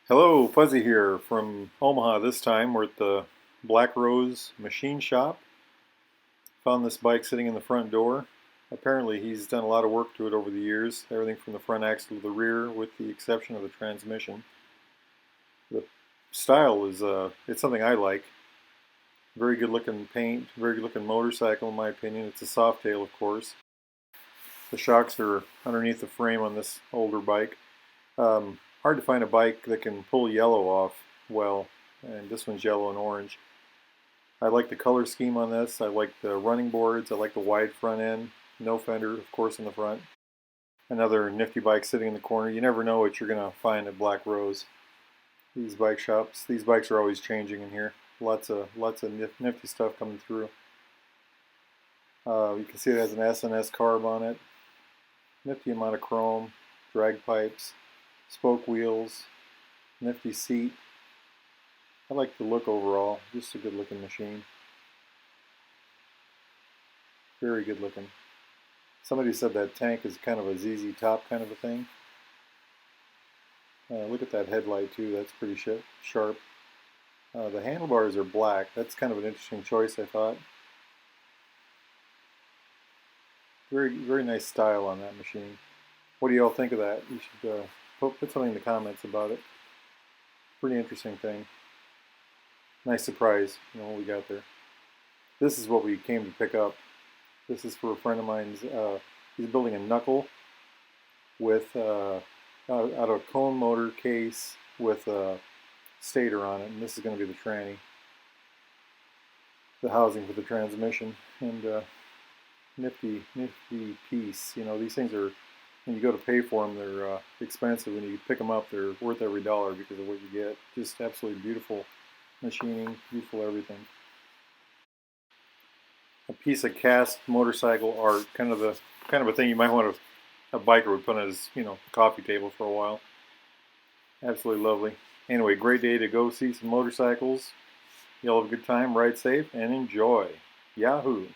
Hello, Fuzzy here from Omaha this time. We're at the Black Rose Machine Shop. Found this bike sitting in the front door. Apparently he's done a lot of work to it over the years, everything from the front axle to the rear with the exception of the transmission. The style is it's something I like. Very good looking paint, very good looking motorcycle in my opinion. It's a Softail, of course. The shocks are underneath the frame on this older bike. Hard to find a bike that can pull yellow off well, and this one's yellow and orange. I like the color scheme on this. I like the running boards. I like the wide front end. No fender, of course, in the front. Another nifty bike sitting in the corner. You never know what you're going to find at Black Rose. These bike shops, these bikes are always changing in here. Lots of nifty stuff coming through. You can see it has an S&S carb on it. Nifty amount of chrome, drag pipes, spoke wheels, nifty seat. I like the look overall, just a good looking machine. Very good looking. Somebody said that tank is kind of a ZZ Top kind of a thing. Look at that headlight too, that's pretty sharp. The handlebars are black, that's kind of an interesting choice I thought. Very nice style on that machine. What do you all think of that? You should put something in the comments about it. Pretty interesting thing. Nice surprise, what we got there. This is what we came to pick up. This is for a friend of mine's. He's building a knuckle with out of a cone motor case with a stator on it, and this is going to be the tranny, the housing for the transmission, and nifty piece. These things are, when you go to pay for them, they're expensive. When you pick them up, they're worth every dollar because of what you get. Just absolutely beautiful machining, beautiful everything. A piece of cast motorcycle art, kind of a thing you might want a biker would put on his coffee table for a while. Absolutely lovely. Anyway, great day to go see some motorcycles. Y'all have a good time, ride safe, and enjoy. Yahoo!